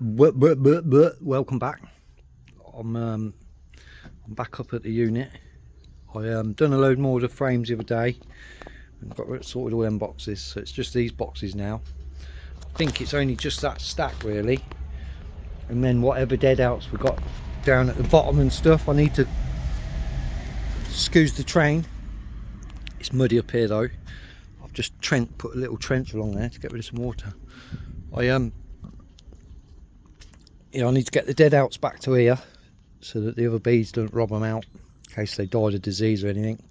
Welcome back. I'm back up at the unit. I done a load more of the frames the other day and got sorted all them boxes, so it's just these boxes now. I think it's only just that stack really, and then whatever dead outs we got down at the bottom and stuff. I need to scoose the train. It's muddy up here though. I've just put a little trench along there to get rid of some water. I need to get the dead outs back to here so that the other bees don't rob them out in case they died of disease or anything.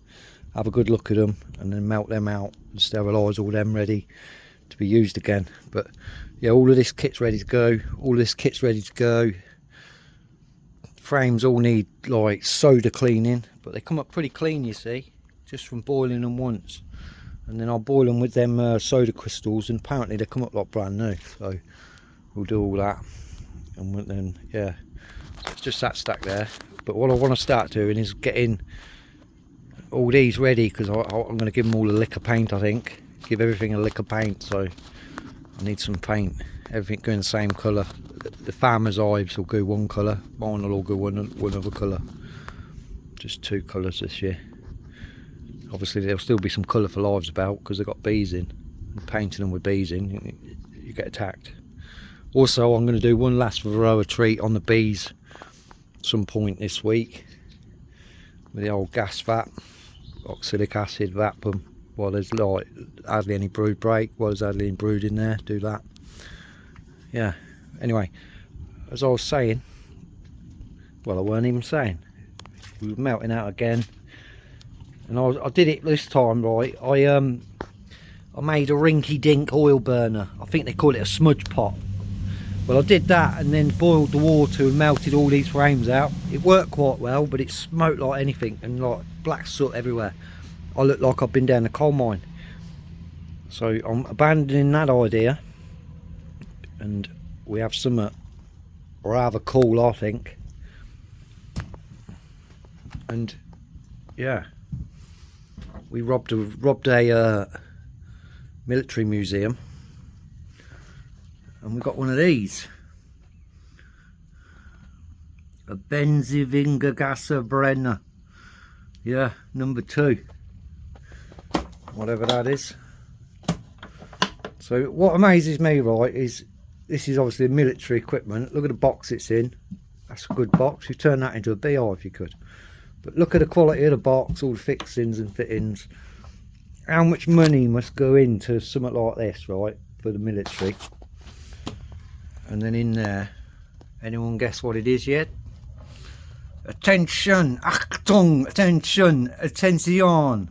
Have a good look at them and then melt them out and sterilise all them ready to be used again. But yeah, all of this kit's ready to go. All this kit's ready to go. Frames all need like soda cleaning, but they come up pretty clean, you see, just from boiling them once. And then I'll boil them with them soda crystals, and apparently they come up like brand new. So we'll do all that. And then yeah, it's just that stack there. But what I want to start doing is getting all these ready, because I'm going to give them all a lick of paint. I think give everything a lick of paint, so I need some paint. Everything going the same colour. The farmers' hives will go one colour, mine will all go one other colour. Just two colours this year. Obviously there'll still be some colourful hives about because they've got bees in, and painting them with bees in you get attacked. Also, I'm going to do one last varroa treat on the bees some point this week with the old gas vat, oxalic acid, vat them while there's like hardly any brood break, while there's hardly any brood in there. Do that. Yeah. Anyway, as I was saying, well, I weren't even saying. We were melting out again, and I did it this time right. I made a rinky-dink oil burner. I think they call it a smudge pot. Well, I did that and then boiled the water and melted all these frames out. It worked quite well, but it smoked like anything and like black soot everywhere. I looked like I've been down a coal mine. So I'm abandoning that idea, and we have some rather cool, I think. And yeah, we robbed a military museum. And we got one of these, a Benzinvergaser-Brenner, yeah, number 2, whatever that is. So what amazes me, right, is this is obviously military equipment. Look at the box it's in. That's a good box. You turn that into a beehive if you could. But look at the quality of the box, all the fixings and fittings. How much money must go into something like this, right, for the military? And then in there, anyone guess what it is yet? Attention, Achtung, attention, attention.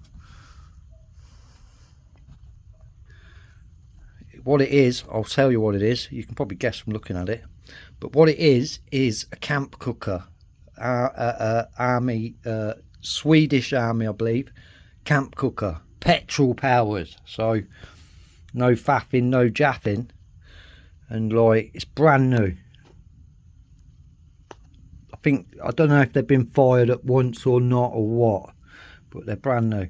What it is, I'll tell you what it is. You can probably guess from looking at it. But what it is a camp cooker. Army, Swedish army, I believe. Camp cooker, petrol powered. So no faffing, no jaffing. And like, it's brand new. I don't know if they've been fired at once or not or what, but they're brand new.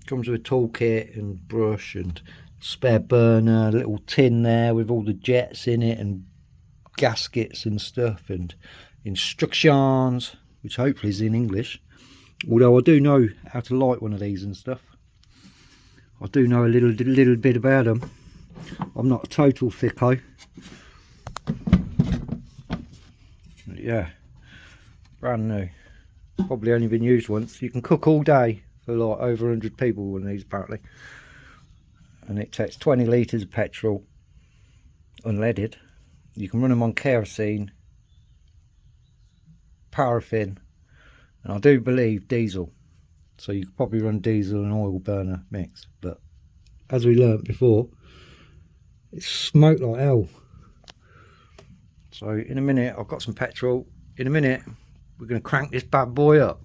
Comes with a toolkit and brush and spare burner, a little tin there with all the jets in it and gaskets and stuff and instructions, which hopefully is in English. Although I do know how to light one of these and stuff. I do know a little bit about them. I'm not a total thicko. Yeah, brand new. Probably only been used once. You can cook all day for like over 100 people with these apparently. And it takes 20 litres of petrol, unleaded. You can run them on kerosene, paraffin, and I do believe diesel. So you could probably run diesel and oil burner mix. But as we learnt before, it smoked like hell. So in a minute, I've got some petrol. In a minute, we're going to crank this bad boy up.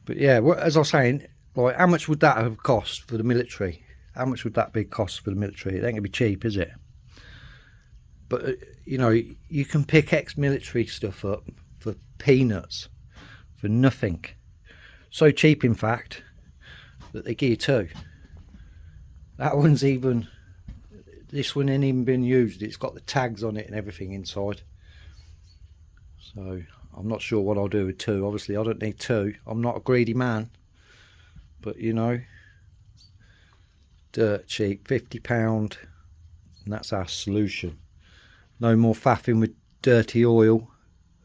But yeah, as I was saying, like, how much would that have cost for the military? How much would that be cost for the military? It ain't going to be cheap, is it? But you know, you can pick ex-military stuff up for peanuts, for nothing. So cheap, in fact, that they give you 2. That one's even this one ain't even been used. It's got the tags on it and everything inside. So I'm not sure what I'll do with 2. Obviously I don't need 2. I'm not a greedy man. But you know, dirt cheap, £50, and that's our solution. No more faffing with dirty oil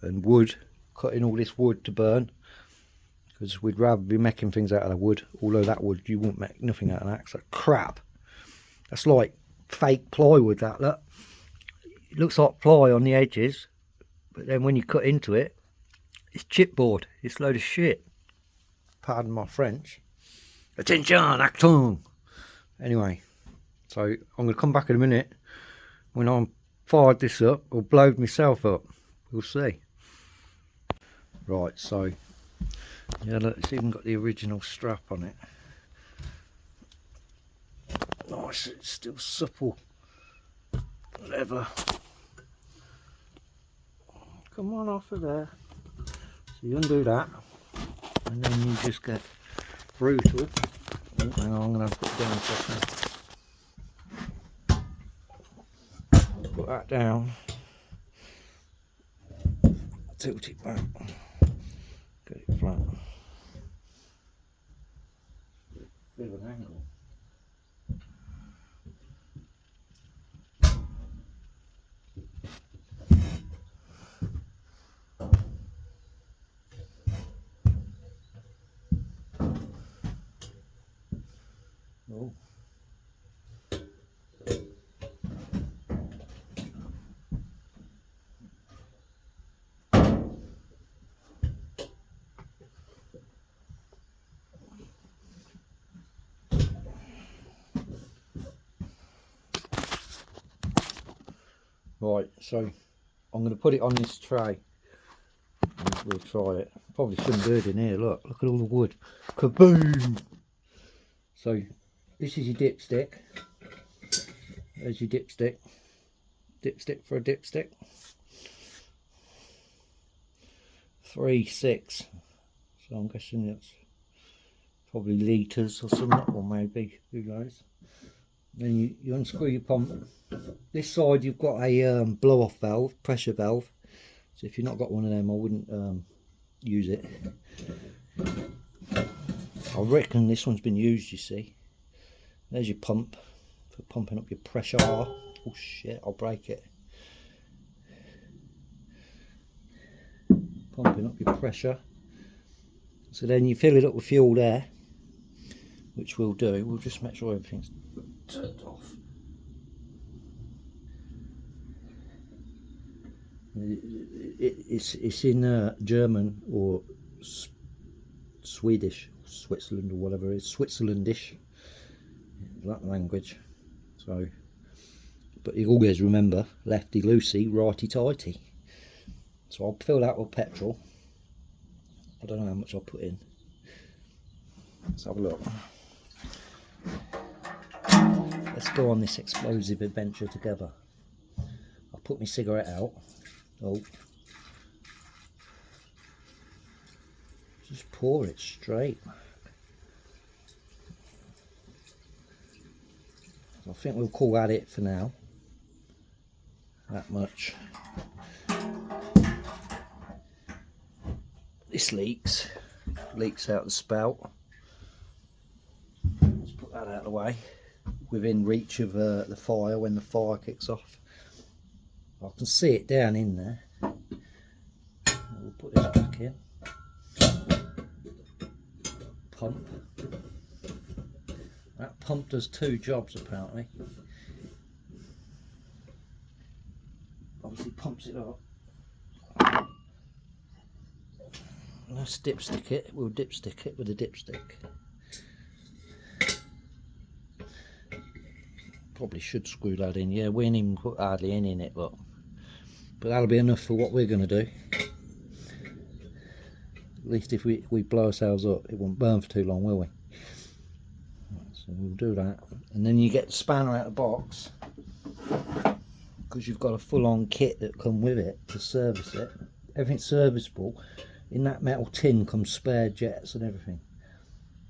and wood, cutting all this wood to burn, because we'd rather be making things out of the wood. Although that wood, you won't make nothing out of that. It's like crap. That's like fake plywood, that look. It looks like ply on the edges, but then when you cut into it, it's chipboard. It's a load of shit. Pardon my French. Attention, action. Anyway, so I'm going to come back in a minute when I'm fired this up or blowed myself up. We'll see. Right, so yeah, look, it's even got the original strap on it. Nice, it's still supple leather. Come on off of there. So you undo that, and then you just get brutal. Oh, hang on, I'm going to put it down for a second. Put that down. Tilt it back. Get it flat. Bit of an angle. Oh. Right, so I'm going to put it on this tray and we'll try it. Probably shouldn't do it in here. Look at all the wood. Kaboom! So this is your dipstick. There's your dipstick. Dipstick for a dipstick. 3, 6. So I'm guessing it's probably litres or something, or maybe, who knows. Then you unscrew your pump. This side you've got a blow off valve, pressure valve. So if you've not got one of them, I wouldn't use it. I reckon this one's been used, you see. There's your pump for pumping up your pressure. Oh shit, I'll break it. Pumping up your pressure. So then you fill it up with fuel there, which we'll do. We'll just make sure everything's turned off. It's in German or Swedish, Switzerland or whatever it is, Switzerlandish, that language. So, but you always remember lefty loosey, righty tighty. So I'll fill that with petrol. I don't know how much I'll put in. Let's have a look. Let's go on this explosive adventure together. I'll put my cigarette out. Oh, just pour it straight. I think we'll call that it for now. That much. This leaks out the spout. Let's put that out of the way, within reach of the fire when the fire kicks off. I can see it down in there. We'll put this back in. Pump. That pump does 2 jobs apparently. Obviously pumps it up. Let's dipstick it. We'll dipstick it with a dipstick. Probably should screw that in. Yeah, we ain't even put hardly any in it, but that'll be enough for what we're going to do. At least if we blow ourselves up, it won't burn for too long, will we? So we'll do that. And then you get the spanner out of the box, because you've got a full-on kit that come with it to service it. Everything's serviceable. In that metal tin comes spare jets and everything.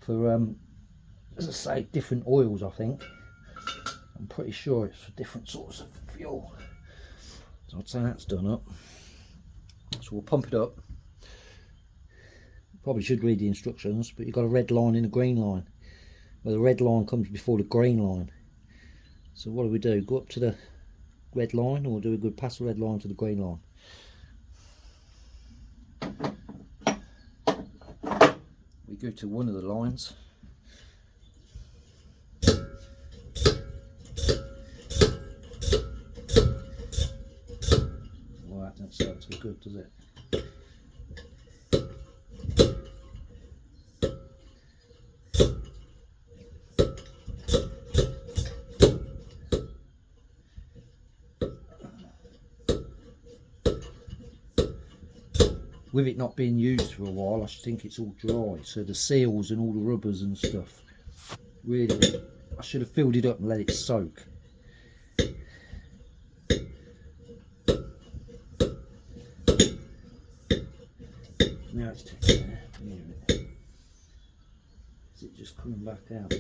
For, as I say, different oils, I think. I'm pretty sure it's for different sorts of fuel. So I'd say that's done up. So we'll pump it up. Probably should read the instructions, but you've got a red line and a green line. Well, the red line comes before the green line. So what do? Go up to the red line, or do we go past the red line to the green line? We go to one of the lines. Well, that doesn't sound so good, does it? With it not being used for a while, I think it's all dry, so the seals and all the rubbers and stuff, really, I should have filled it up and let it soak. Now it's taking there. Is it just coming back out?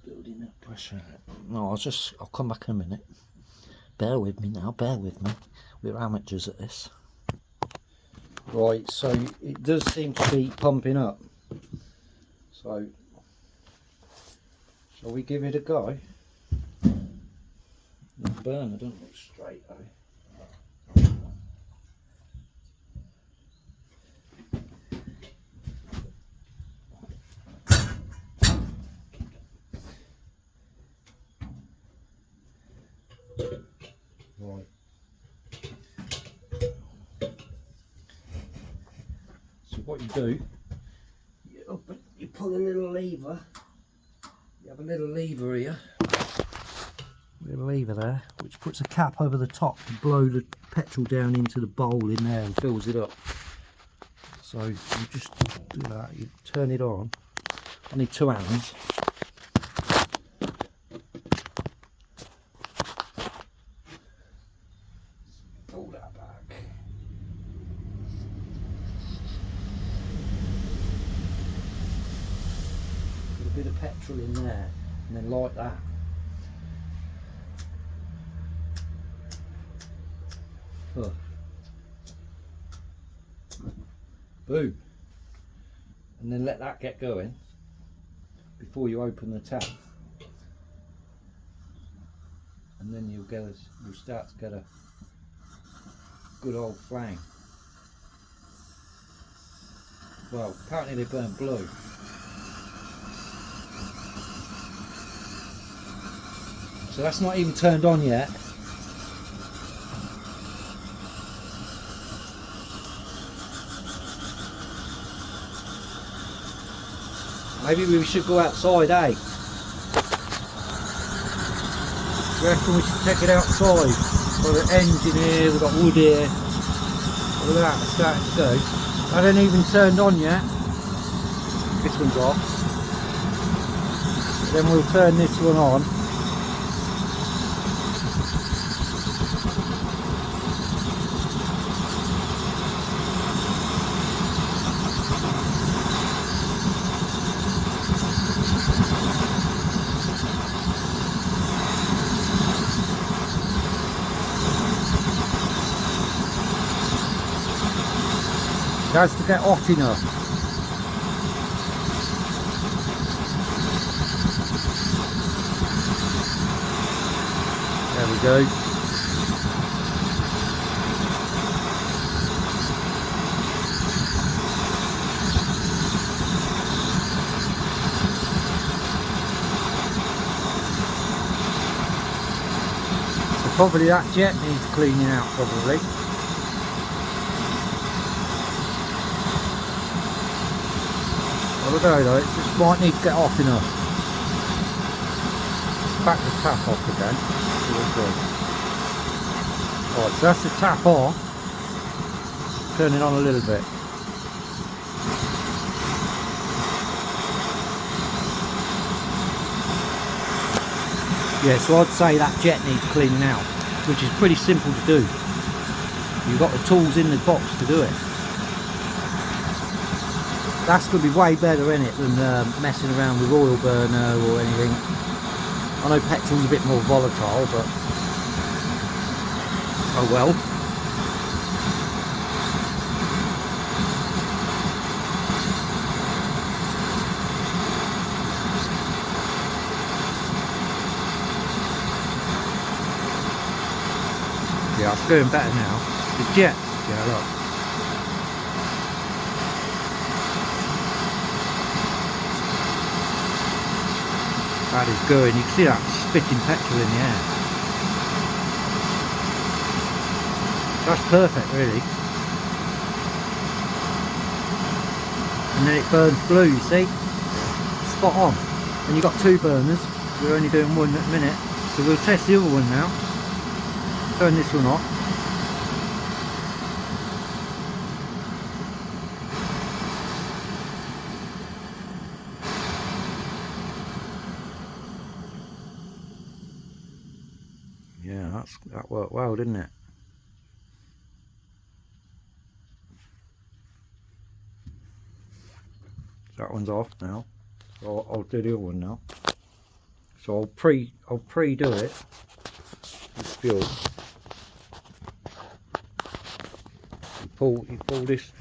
Building that pressure. No, I'll come back in a minute. Bear with me now, bear with me. We're amateurs at this. Right, so it does seem to be pumping up. So, shall we give it a go? The burner doesn't look straight though. Right. So what you do, you pull a little lever. You have a little lever here. Little lever there, which puts a cap over the top to blow the petrol down into the bowl in there and fills it up. So you just do that, you turn it on. I need 2 hands. Pull that back. Put a bit of petrol in there and then light that. Huh. Boom. And then let that get going before you open the tap. And then you'll start to get a good old flame. Well, apparently they burn blue. So that's not even turned on yet. Maybe we should go outside, eh? I reckon we should take it outside. Got an engine here, we've got wood here. Look at that, it's starting to go. That ain't even turned on yet. This one's off. Then we'll turn this one on. It has to get hot enough. There we go. So probably that jet needs cleaning out probably. I don't know though, it just might need to get hot enough. Back the tap off again. Alright, so that's the tap on. Turn it on a little bit. Yeah, so I'd say that jet needs cleaning out, which is pretty simple to do. You've got the tools in the box to do it. That's going to be way better in it than messing around with oil burner or anything. I know petrol's a bit more volatile, but oh well. Yeah, it's doing better now. The jet, yeah, look. That is going. You can see that spitting petrol in the air. That's perfect, really. And then it burns blue, you see? Spot on. And you've got 2 burners. We're only doing one at the minute. So we'll test the other one now. Turn this one off. Yeah, that worked well, didn't it? That one's off now. So I'll do the other one now. So I'll pre-do it with fuel. You pull this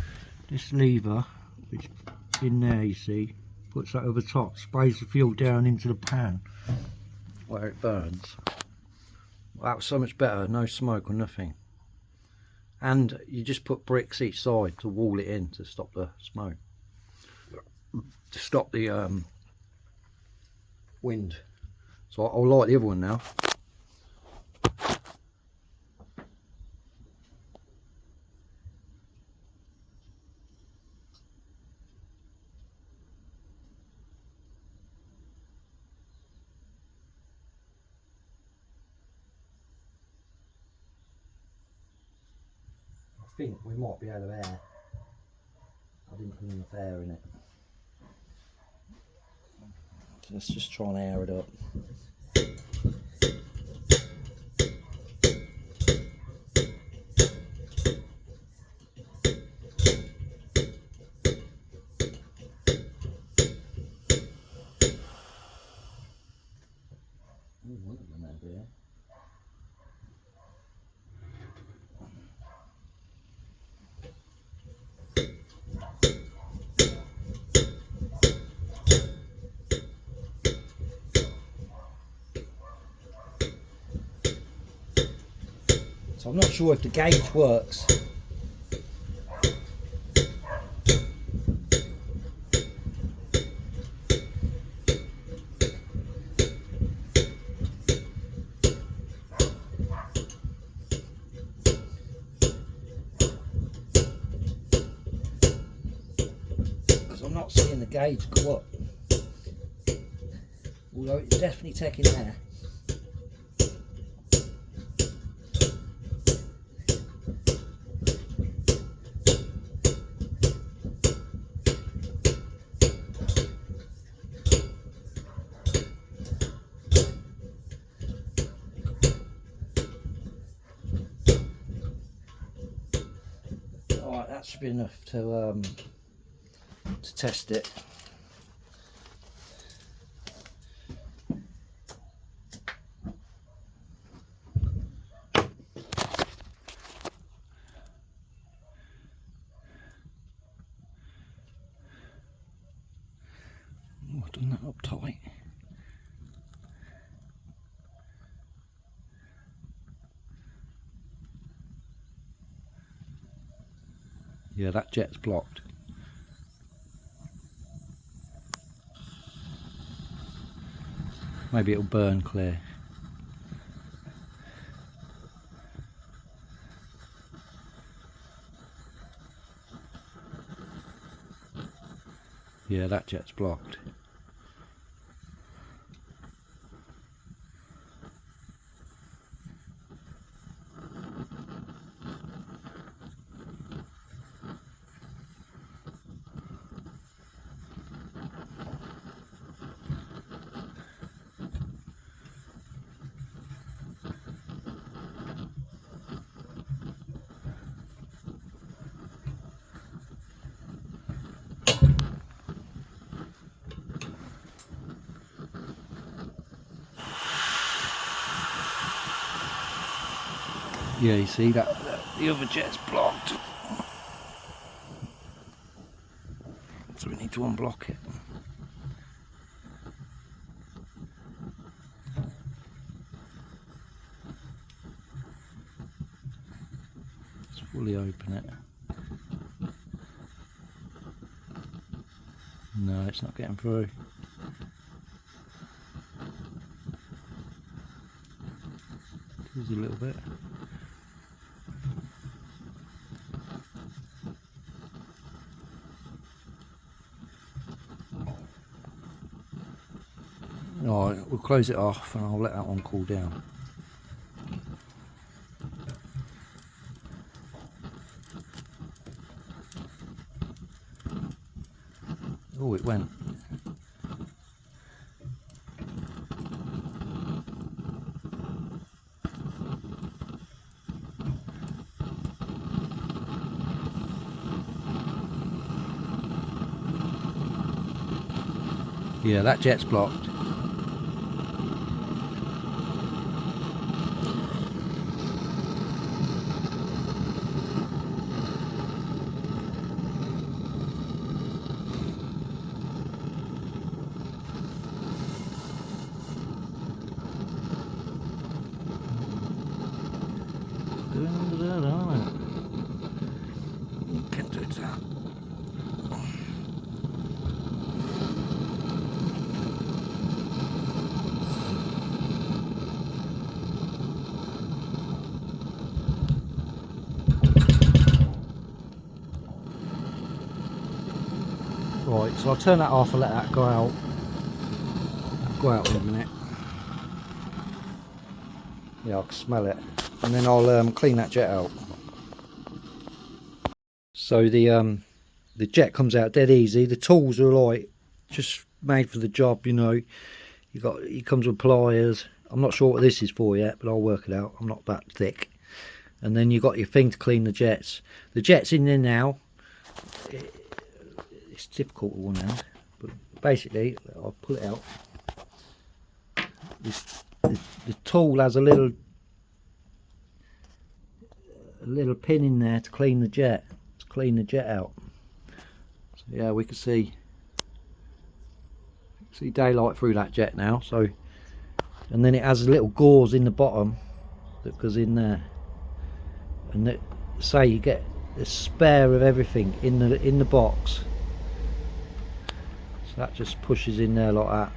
lever, which in there, you see, puts that over top, sprays the fuel down into the pan where it burns. Well, that was so much better, no smoke or nothing. And you just put bricks each side to wall it in to stop the smoke, to stop the wind. So I'll light the other one now. I think we might be out of air. I didn't put enough air in it. So let's just try and air it up. So I'm not sure if the gauge works. Because I'm not seeing the gauge go up. Although it's definitely taking air. Alright, that should be enough to test it. Oh, I've done that up tight. Yeah, that jet's blocked. Maybe it'll burn clear. Yeah, that jet's blocked. Yeah, you see that the other jet's blocked. So we need to unblock it. Let's fully open it. No, it's not getting through. Just a little bit. Alright, we'll close it off and I'll let that one cool down. Oh, it went. Yeah, that jet's blocked. Can't do that. Right, so I'll turn that off and let that go out. Go out in a minute. Yeah, I can smell it. And then I'll clean that jet out. So the jet comes out dead easy. The tools are like just made for the job, you know. It comes with pliers. I'm not sure what this is for yet, but I'll work it out. I'm not that thick. And then you've got your thing to clean the jets. The jet's in there now. It's difficult with one hand, but basically I'll pull it out. The tool has a little pin in there to clean the jet out. So yeah, we can see daylight through that jet now. So, and then it has a little gauze in the bottom that goes in there, and that, say you get a spare of everything in the box. So that just pushes in there like that.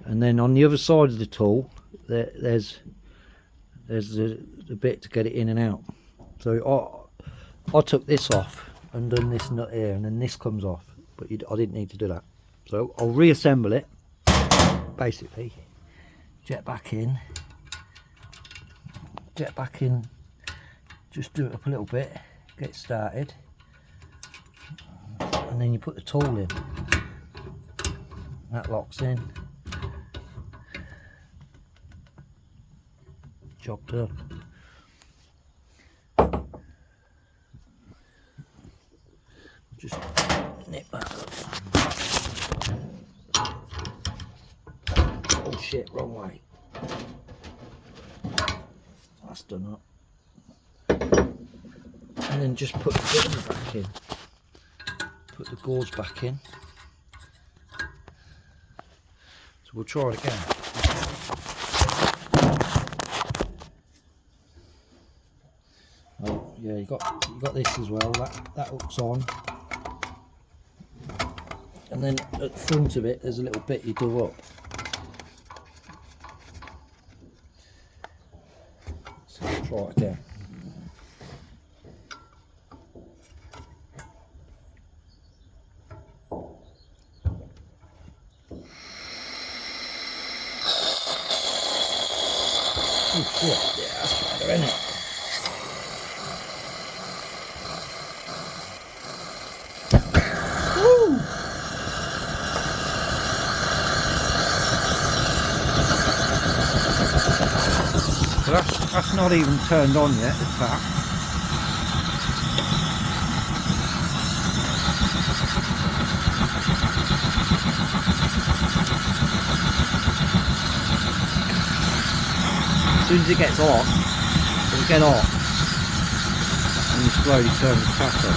And then on the other side of the tool there's the bit to get it in and out. So I took this off and done this nut here, and then this comes off, but I didn't need to do that. So I'll reassemble it. Basically, jet back in, just do it up a little bit, get started, and then you put the tool in. That locks in. Job done. Just nip that up. Oh shit, wrong way. That's done up. And then just put the button back in. Put the gauze back in. So we'll try it again. Oh yeah, you got this as well. That hooks on. And then at the front of it there's a little bit you do up. So we'll try it again. Oh shit, yeah, that's better, isn't it? Woo! So that's not even turned on yet, the tap. As soon as it gets hot, to get hot, and you slowly turn the tap on.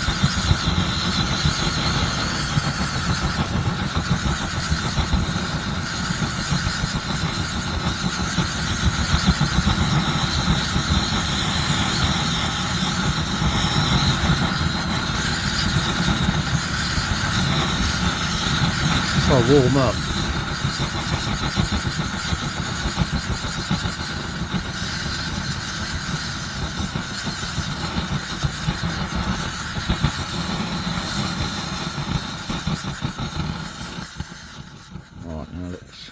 Got to warm up. Right, now let's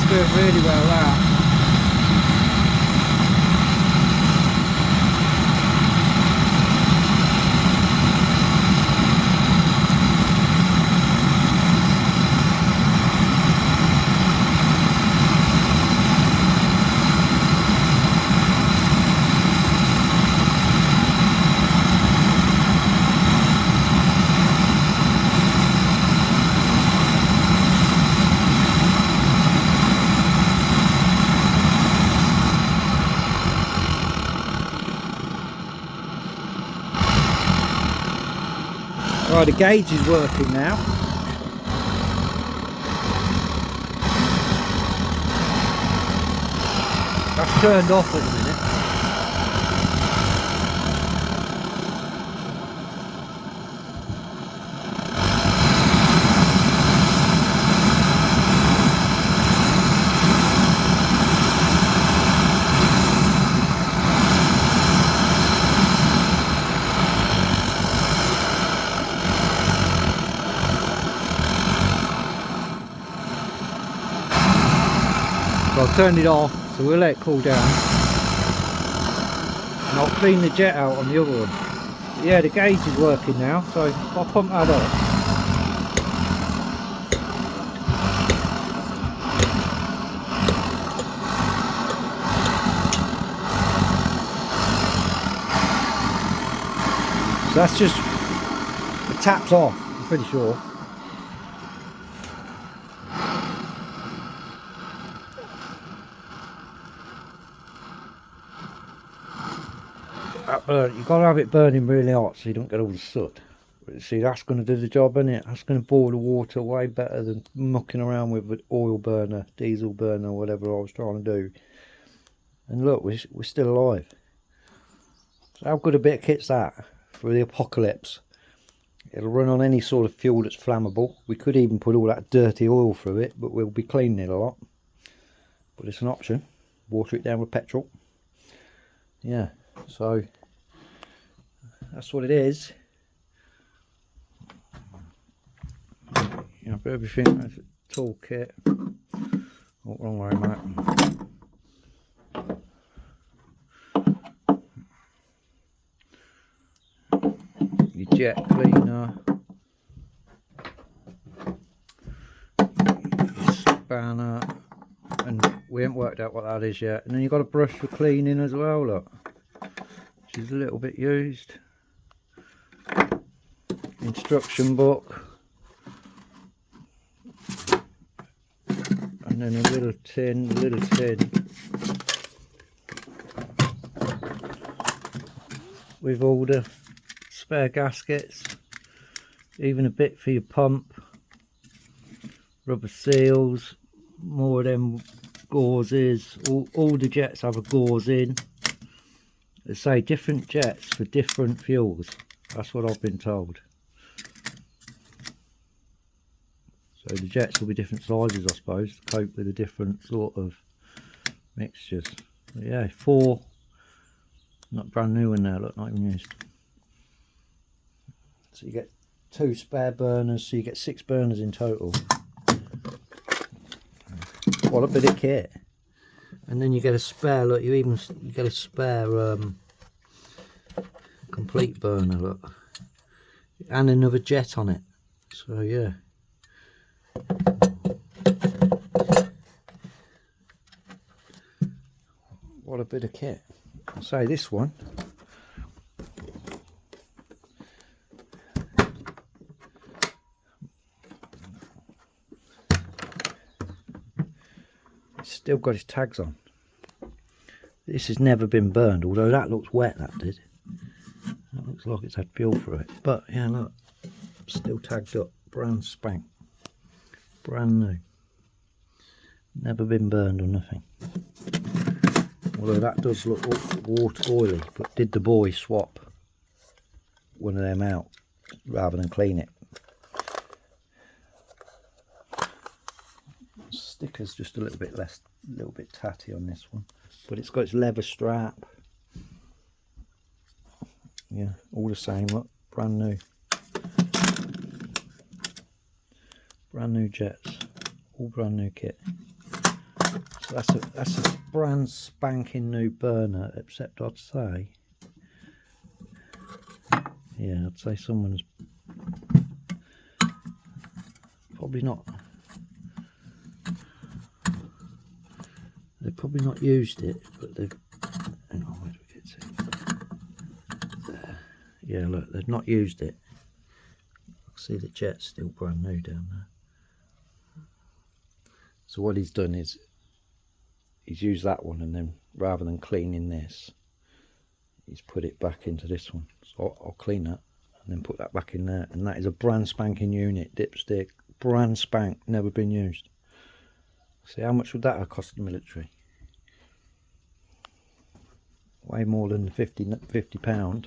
doing really well that. Right, the gauge is working now. That's turned off at the minute. So I've turned it off, so we'll let it cool down. And I'll clean the jet out on the other one. But yeah, the gauge is working now, so I'll pump that up. So that's just, the tap's off, I'm pretty sure. You've got to have it burning really hot so you don't get all the soot. But see, that's going to do the job, isn't it? That's going to boil the water way better than mucking around with an oil burner, diesel burner, whatever I was trying to do. And look, we're still alive. So how good a bit of kit's that for the apocalypse? It'll run on any sort of fuel that's flammable. We could even put all that dirty oil through it, but we'll be cleaning it a lot. But it's an option. Water it down with petrol. Yeah, so that's what it is. You know, for everything, that's a toolkit. Oh, wrong way, mate. Your jet cleaner, your spanner, and we haven't worked out what that is yet. And then you've got a brush for cleaning as well, look, which is a little bit used. Instruction book, and then a little tin, with all the spare gaskets, even a bit for your pump, rubber seals, more of them gauzes. All the jets have a gauze in. They say different jets for different fuels. That's what I've been told. So the jets will be different sizes, I suppose, to cope with the different sort of mixtures. But yeah, four Not brand new in there, look, not even used. So you get 2 spare burners, so you get 6 burners in total. What a bit of kit. And then you get a spare, look, you get a spare complete burner, look. And another jet on it. So yeah. What a bit of kit. I'll say this one. It's still got its tags on. This has never been burned, although that looks wet, that did. That looks like it's had fuel through it. But yeah, look, still tagged up, brand spank. Brand new. Never been burned or nothing. Although that does look water oily, but did the boy swap one of them out rather than clean it? Sticker's just a little bit tatty on this one, but it's got its leather strap. Yeah, all the same, look, brand new. Brand new jets, all brand new kit. So that's a brand spanking new burner, except I'd say, yeah, I'd say someone's probably not, they've probably not used it, but they've, hang on, where do we get to? There. Yeah, look, they've not used it. See the jet's still brand new down there. So what he's done is he's used that one, and then rather than cleaning this, he's put it back into this one. So I'll clean that and then put that back in there. And that is a brand spanking unit, dipstick, brand spank, never been used. See, how much would that have cost the military? Way more than £50.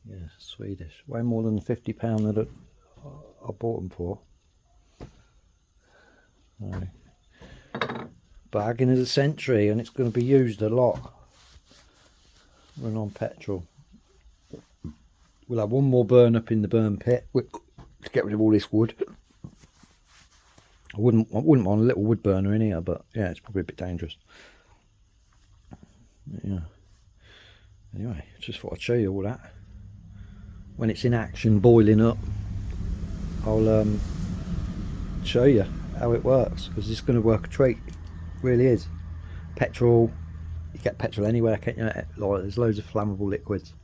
Yeah, Swedish. Way more than the £50 that I bought them for. So, bargain of the century, and it's going to be used a lot. Run on petrol. We'll have one more burn up in the burn pit to get rid of all this wood. I wouldn't want a little wood burner in here, but yeah, it's probably a bit dangerous. Yeah. Anyway, just thought I'd show you all that. When it's in action, boiling up, I'll show you how it works, because it's going to work a treat. It really is. Petrol, you get petrol anywhere, can't you? Like, there's loads of flammable liquids.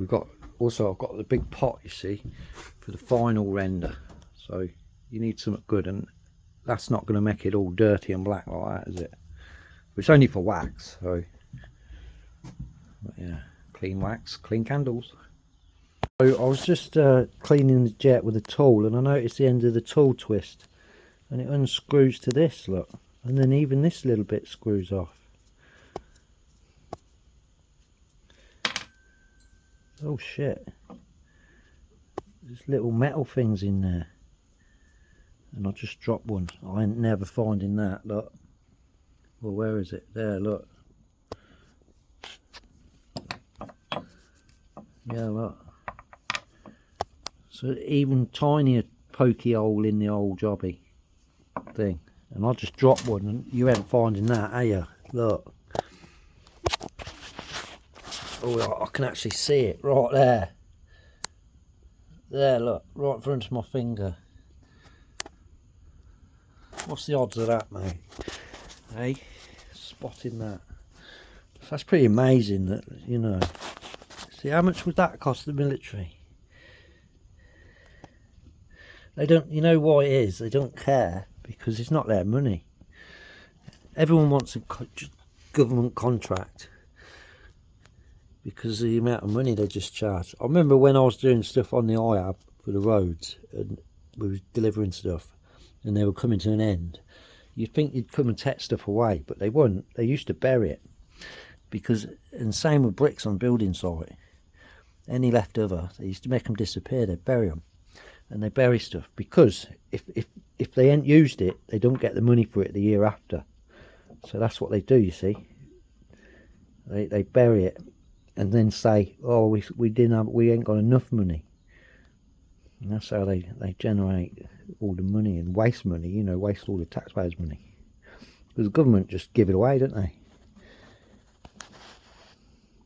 I've got the big pot, you see, for the final render. So you need something good, and that's not going to make it all dirty and black like that, is it? But it's only for wax, so but yeah, clean wax, clean candles. So I was just cleaning the jet with a tool, and I noticed the end of the tool twist, and it unscrews to this, look, and then even this little bit screws off. Oh shit, there's little metal things in there, and I just dropped one. I ain't never finding that, look. Well, where is it? There, look. Yeah, look. So even tinier pokey hole in the old jobby thing, and I just dropped one, and you ain't finding that, are you? Look. Oh, I can actually see it right there. There, look, right in front of my finger. What's the odds of that, mate? Hey, spotting that. So that's pretty amazing that, you know. See, how much would that cost the military? They don't, you know why it is? They don't care, because it's not their money. Everyone wants a government contract because of the amount of money they just charge. I remember when I was doing stuff on the IAB for the roads, and we were delivering stuff, and they were coming to an end. You'd think you'd come and take stuff away, but they wouldn't. They used to bury it, because, and same with bricks on building site. Any leftover, they used to make them disappear. They'd bury them. and they bury stuff, because if they ain't used it, they don't get the money for it the year after. So that's what they do, you see. They bury it and then say, oh, we ain't got enough money. And that's how they generate all the money and waste money, you know, waste all the taxpayers' money. Because the government just give it away, don't they?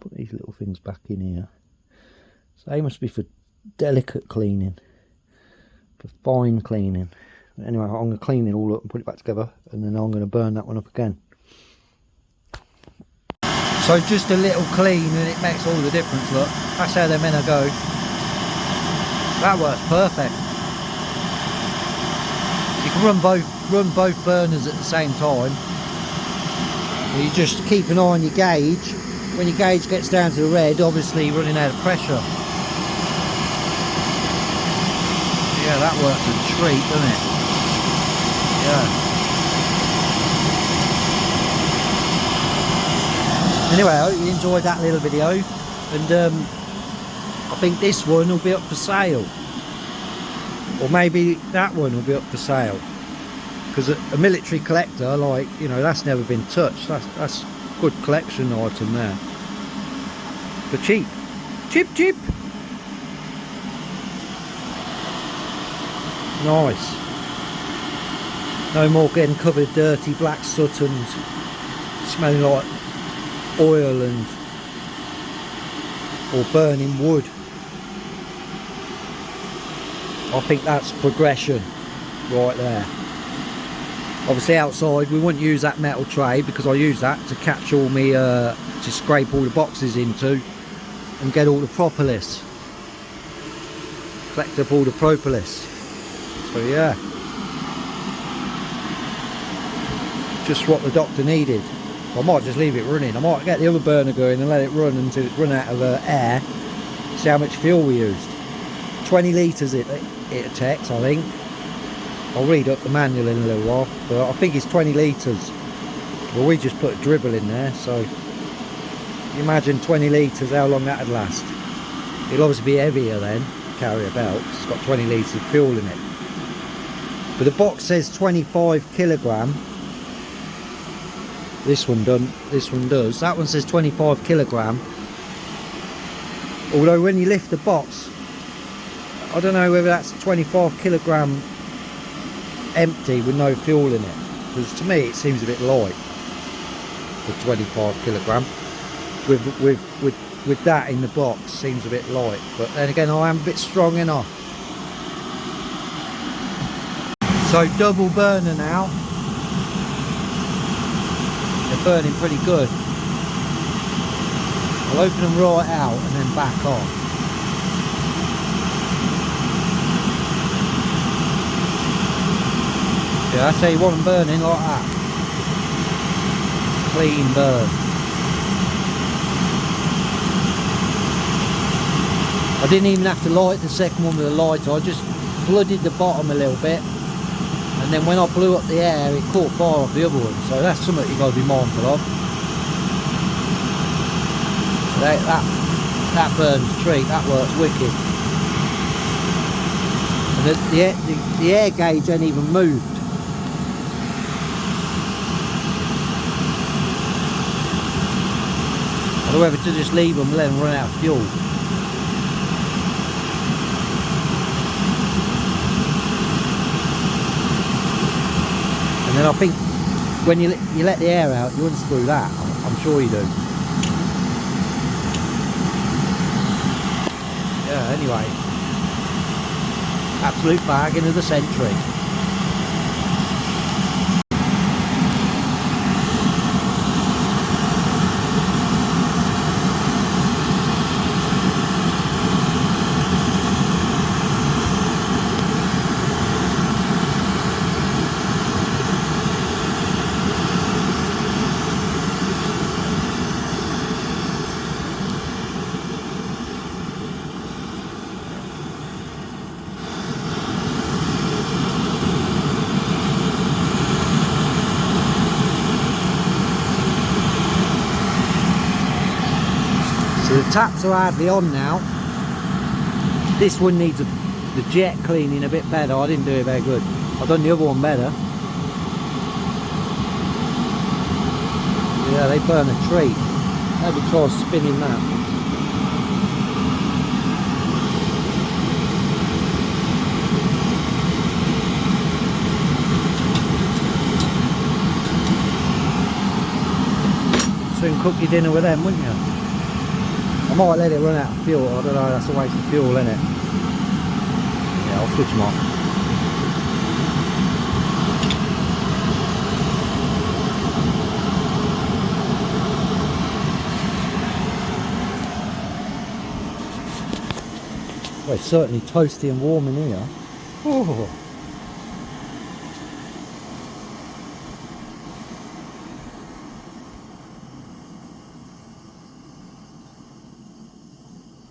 Put these little things back in here. So they must be for delicate cleaning, for fine cleaning. Anyway, I'm going to clean it all up and put it back together, and then I'm going to burn that one up again. So just a little clean and it makes all the difference, look. That's how they're meant to go. That works perfect. You can run both burners at the same time. You just keep an eye on your gauge. When your gauge gets down to the red, obviously you're running out of pressure. Yeah, that works a treat, doesn't it? Yeah. Anyway, I hope you enjoyed that little video, and I think this one will be up for sale, or maybe that one will be up for sale, because a military collector, like, you know, that's never been touched. That's good collection item there, for cheap. Cheap. Nice. No more getting covered dirty black soot and smelling like oil or burning wood. I think that's progression right there. Obviously outside we wouldn't use that metal tray, because I use that to catch all me to scrape all the boxes into and get all the propolis, collect up all the propolis. So yeah, just what the doctor needed. I might just leave it running. I might get the other burner going and let it run until it's run out of air. See how much fuel we used. 20 litres it takes, I think. I'll read up the manual in a little while, but I think it's 20 litres. Well, we just put a dribble in there, so imagine 20 litres, how long that'd last. It'll obviously be heavier then, carry about, because it's got 20 litres of fuel in it. But the box says 25 kilogram. This one does. That one says 25 kilogram. Although when you lift the box, I don't know whether that's 25 kilogram empty with no fuel in it. Because to me it seems a bit light for 25 kilogram. With that in the box, seems a bit light. But then again, I am a bit strong enough. So double burner now. They're burning pretty good. I'll open them right out and then back on. Yeah, that's how you want them burning, like that. Clean burn. I didn't even have to light the second one with a lighter. I just flooded the bottom a little bit, and then when I blew up the air, it caught fire off the other one. So that's something you've got to be mindful of. That burns a treat. That works wicked. And the air gauge ain't even moved. I don't know whether to just leave them and let them run out of fuel. And then I think when you let the air out, you unscrew that. I'm sure you do. Yeah, anyway. Absolute bargain of the century. So the taps are hardly on now. This one needs a the jet cleaning a bit better. I didn't do it very good. I've done the other one better. Yeah, they burn a treat. Maybe try spinning that. Soon cook your dinner with them, wouldn't you? I might let it run out of fuel. I don't know, that's a waste of fuel, isn't it? Yeah, I'll switch them off. Well, it's certainly toasty and warm in here. Oh.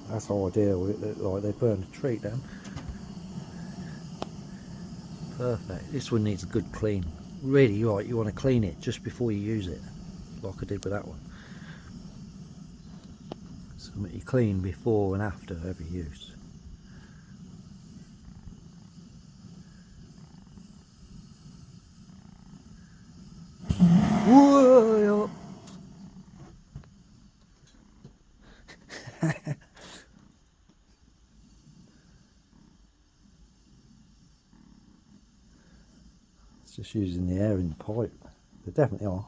That's ideal. It looked like they burned a treat then. Perfect. This one needs a good clean. Really, right, you want to clean it just before you use it, like I did with that one. Something you clean before and after every use. Whoa! It's just using the air in the pipe. They're definitely off.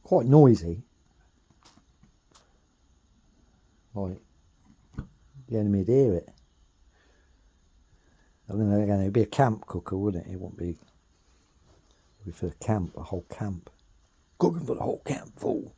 Quite noisy. Like the enemy would hear it. I don't know, again, it'd be a camp cooker, wouldn't it? It wouldn't be, it'd be for the camp, a whole camp. Cooking for the whole camp, fool.